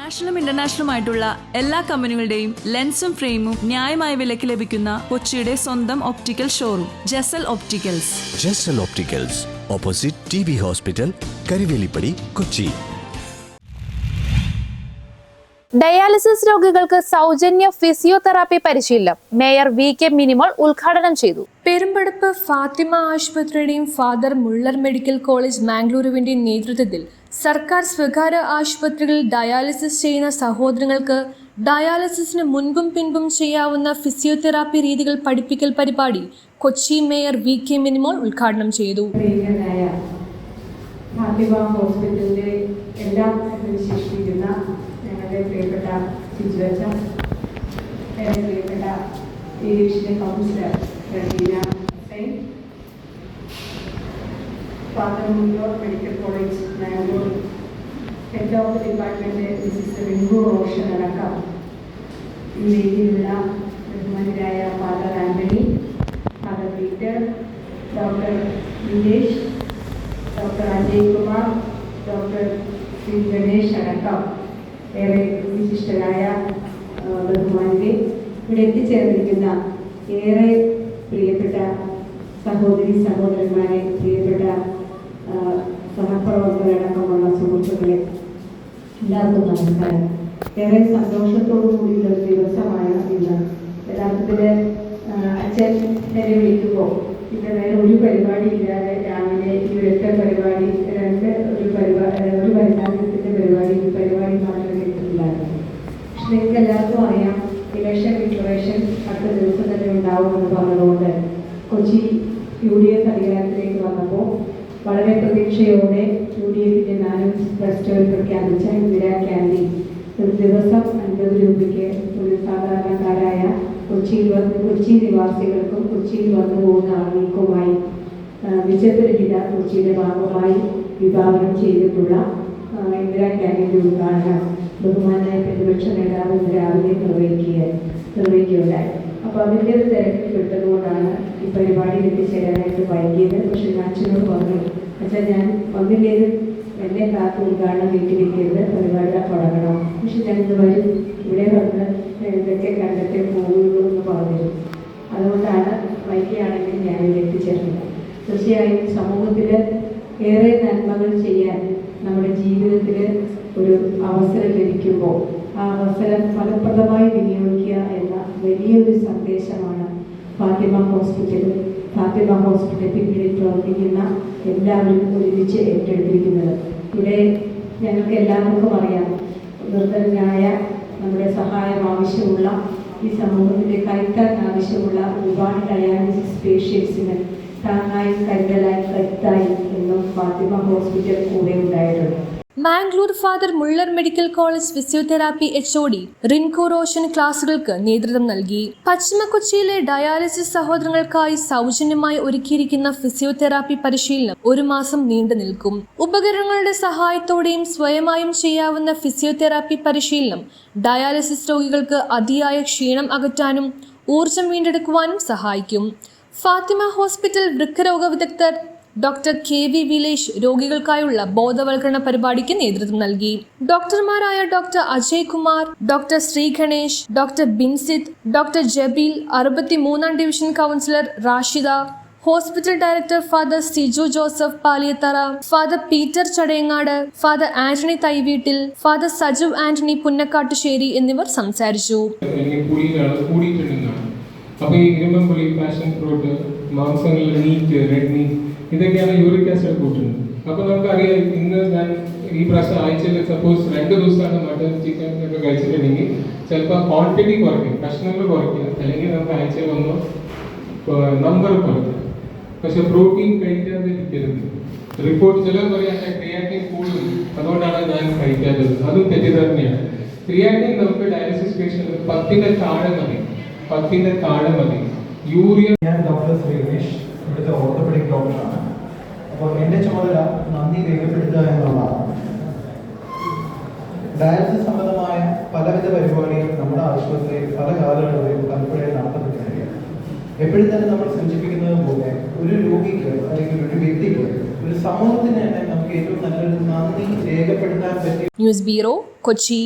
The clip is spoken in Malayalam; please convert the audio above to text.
നാഷണലും ഇന്റർനാഷണലുമായിട്ടുള്ള എല്ലാ കമ്പനികളുടെയും ലെൻസും ഫ്രെയിമും ന്യായമായ വിലയ്ക്ക് ലഭിക്കുന്ന കൊച്ചിയുടെ സ്വന്തം optical showroom Jesal opticals. Jesal opticals, opposite TB hospital, Karivelippadi, Kochi. Dialysis രോഗികൾക്ക് സൗജന്യ ഫിസിയോതെറാപ്പി പരിശീലനം മേയർ VK മിനിമോൾ ഉദ്ഘാടനം ചെയ്തു. പെരുമ്പടപ്പ് ഫാത്തിമ ആശുപത്രിയുടെയും ഫാദർ മുള്ളർ മെഡിക്കൽ കോളേജ് മാംഗ്ലൂരുവിന്റെയും നേതൃത്വത്തിൽ സർക്കാർ സ്വകാര്യ ആശുപത്രികളിൽ ഡയാലിസിസ് ചെയ്യുന്ന സഹോദരങ്ങൾക്ക് ഡയാലിസിസിന് മുൻപും പിൻപും ചെയ്യാവുന്ന ഫിസിയോതെറാപ്പി രീതികൾ പഠിപ്പിക്കൽ പരിപാടി കൊച്ചി മേയർ VK മിനിമോൾ ഉദ്ഘാടനം ചെയ്തു. ഫാത്തിമ ഹോസ്പിറ്റലിലെ എല്ലാം വിശേഷിപ്പിക്കുന്ന ഞങ്ങളുടെ പ്രിയപ്പെട്ട സിജുവച്ച, പ്രിയപ്പെട്ട Asian councillor Raheena Hussain, father Muller medical college Mangalore head of department Mrs Rinku Roshan അടക്കം ഈ വേദിയിലുള്ള ബഹുമാനരായ father Antony, father Peter, doctor Vijesh, doctor Ajay Kumar, doctor Shri Ganesh അടക്കം ഏറെ വിശിഷ്ടരായ ബഹുമാനിയെ ഇവിടെ എത്തിച്ചേർന്നിരിക്കുന്ന ഏറെ പ്രിയപ്പെട്ട സഹോദരി സഹോദരന്മാരെ, പ്രിയപ്പെട്ട സഹപ്രവർത്തകരടക്കമുള്ള സുഹൃത്തുക്കളെ, എല്ലാവർക്കും നമസ്കാരം. ഏറെ സന്തോഷത്തോടു കൂടിയുള്ള ഒരു ദിവസമാണ് ഇന്ന്. യഥാർത്ഥത്തിൽ അച്ഛൻ എന്നെ വിളിക്കുമ്പോൾ പിന്നെ വേറെ ഒരു പരിപാടി ഇല്ലാതെ രാവിലെ ഇവിടുത്തെ പരിപാടി ഒരു വരുമാനത്തിൻ്റെ പരിപാടി മാത്രമേ കിട്ടുന്നില്ലായിരുന്നു. പക്ഷെ നിങ്ങൾക്ക് എല്ലാവർക്കും അറിയാം, ഇലക്ഷൻ ഡിക്ലറേഷൻ അടുത്ത ദിവസം തന്നെ ഉണ്ടാവുമെന്ന് പറഞ്ഞതുകൊണ്ട് കൊച്ചി UDF അധികാരത്തിലേക്ക് വന്നപ്പോൾ വളരെ പ്രതീക്ഷയോടെ UDFിൻ്റെ മാനിഫെസ്റ്റോയിൽ പ്രഖ്യാപിച്ച ഇന്ദിരാ ക്യാൻറ്റീൻ ഒരു ദിവസം 50 രൂപയ്ക്ക് ഒരു സാധാരണക്കാരായ കൊച്ചി നിവാസികൾക്കും കൊച്ചിയിൽ വന്നു പോകുന്ന ആളുകൾക്കുമായി വിശപ്പരഹിത കൊച്ചിയുടെ ഭാഗമായി വിഭാവനം ചെയ്തിട്ടുള്ള ഇന്ദിരാ ക്യാൻറ്റീൻ്റെ ഉദ്ഘാടനം ബഹുമാനായ പ്രതിപക്ഷ നേതാവ് ഇന്ന് രാവിലെ നിർവഹിക്കുകയുണ്ടായി. അപ്പോൾ അതിൻ്റെ ഒരു തിരക്കിൽ പെട്ടതുകൊണ്ടാണ് ഈ പരിപാടിയിൽ എത്തിച്ചേരാനായിട്ട് വൈകിയത്. പക്ഷെ ഞാൻ അച്ഛനോട് പറഞ്ഞു, അച്ഛൻ ഞാൻ വന്നില്ലേലും എന്നെ കാത്ത് ഉദ്ഘാടനം വീട്ടിലിരിക്കരുത്, പരിപാടി തുടങ്ങണം. പക്ഷെ ഞങ്ങൾ വരും, ഇവിടെ വന്ന് എന്തൊക്കെ കണ്ടിട്ട് പോകുള്ളൂ എന്ന് പറഞ്ഞിരുന്നു. അതുകൊണ്ടാണ് വൈകിയാണെങ്കിൽ ഞാനിവിടെ എത്തിച്ചേർന്നത്. തീർച്ചയായും സമൂഹത്തിൽ ഏറെ നന്മകൾ ചെയ്യാൻ നമ്മുടെ ജീവിതത്തിൽ ഒരു അവസരം ലഭിക്കുമ്പോൾ ആ അവസരം ഫലപ്രദമായി വിനിയോഗിക്കുക എന്ന വലിയൊരു സന്ദേശമാണ് ഫാത്തിമ ഹോസ്പിറ്റലിൽ പിന്നീട് പ്രവർത്തിക്കുന്ന എല്ലാവരും ഒരുമിച്ച് ഏറ്റെടുത്തിരിക്കുന്നത്. ഇവിടെ ഞങ്ങൾക്ക് എല്ലാവർക്കും അറിയാം, നിർദ്ധനായ നമ്മുടെ സഹായം ആവശ്യമുള്ള ഈ സമൂഹത്തിൻ്റെ കൈത്താൻ ആവശ്യമുള്ള ഒരുപാട് ഡയാലിസിസ് പേഷ്യൻസിന് താങ്ങായി, കരുതലായി, കരുത്തായി എന്നും ഫാത്തിമ ഹോസ്പിറ്റൽ കൂടെ ഉണ്ടായിട്ടുണ്ട്. Mangalore father Muller medical college physiotherapy HOD Rinku Roshan ക്ലാസുകൾക്ക് നേതൃത്വം നൽകി. പശ്ചിമ കൊച്ചിയിലെ ഡയാലിസിസ് സഹോദരങ്ങൾക്കായി സൗജന്യമായി ഒരുക്കിയിരിക്കുന്ന ഫിസിയോതെറാപ്പി പരിശീലനം 1 മാസം നീണ്ടു നിൽക്കും. ഉപകരണങ്ങളുടെ സഹായത്തോടെയും സ്വയമായും ചെയ്യാവുന്ന ഫിസിയോതെറാപ്പി പരിശീലനം ഡയാലിസിസ് രോഗികൾക്ക് അതിയായ ക്ഷീണം അകറ്റാനും ഊർജം വീണ്ടെടുക്കുവാനും സഹായിക്കും. ഫാത്തിമ ഹോസ്പിറ്റൽ വൃക്കരോഗ വിദഗ്ധർ ഡോക്ടർ KV വിലേഷ് രോഗികൾക്കായുള്ള ബോധവൽക്കരണ പരിപാടിക്ക് നേതൃത്വം നൽകി. ഡോക്ടർമാരായ doctor Ajay Kumar, doctor Shri Ganesh, doctor Binsith, doctor Jabeel, 63ാം division councillor Rashida, hospital director father Siju Joseph Paliyathara, father Peter Chadayangad, father Antony Thaiveettil, father Saju Antony Punnakkattusseri എന്നിവർ സംസാരിച്ചു. അപ്പോൾ ഈ ഇരുമ്പുളി, പാഷൻ ഫ്രൂട്ട്, മാംസങ്ങളിൽ മീറ്റ്, റെഡ് മീറ്റ്, ഇതൊക്കെയാണ് യൂറിക് ആസിഡ് കൂട്ടുന്നത്. അപ്പോൾ നമുക്കറിയാം, ഇന്ന് ഞാൻ ഈ പ്രാവശ്യം ആഴ്ചയിൽ സപ്പോസ് 2 ദിവസമാണ് മട്ടൺ ചിക്കൻ ഒക്കെ കഴിച്ചിട്ടുണ്ടെങ്കിൽ ചിലപ്പോൾ ക്വാണ്ടിറ്റി കുറയ്ക്കും, കഷ്ണങ്ങൾ കുറയ്ക്കുക, അല്ലെങ്കിൽ നമുക്ക് ആഴ്ചയിൽ ഒന്ന് നമ്പർ കുറയ്ക്കുക. പക്ഷെ പ്രോട്ടീൻ കഴിക്കാതിരിക്കരുത്. റിപ്പോർട്ട് ചിലർ പറയാൻ ക്രിയാറ്റിൻ കൂടും, അതുകൊണ്ടാണ് ഞാൻ കഴിക്കാത്തത്. അതും തെറ്റിദ്ധാരണയാണ്. ക്രിയാറ്റിൻ നമുക്ക് ഡയാലിസിസ് പേഷ്യന്റ് 10ന്റെ താഴെ മതി. യൂറിയ. ഞാൻ ഡോക്ടർ ശ്രീ ഗണേഷ്, ഇവിടുത്തെ ഓർത്തോപെഡിക് ഡോക്ടറാണ്. അപ്പോൾ എൻ്റെ ചുമതല നന്ദി രേഖപ്പെടുത്തുക എന്നുള്ളതാണ്. ഡയാലിസിസ് സംബന്ധമായ പലവിധ പരിപാടികൾ നമ്മുടെ ആശുപത്രിയിൽ പല കാലങ്ങളിലും പലപ്പോഴും നടത്തപ്പെട്ടിരിക്കുകയാണ്. എപ്പോഴും തന്നെ നമ്മൾ സൂചിപ്പിക്കുന്നത് പോലെ ഒരു രോഗിക്ക് അല്ലെങ്കിൽ ഒരു വ്യക്തിക്ക്, ഒരു സമൂഹത്തിന് തന്നെ നമുക്ക് ഏറ്റവും നല്ലൊരു നന്ദി രേഖപ്പെടുത്താൻ പറ്റി. News bureau, Kochi.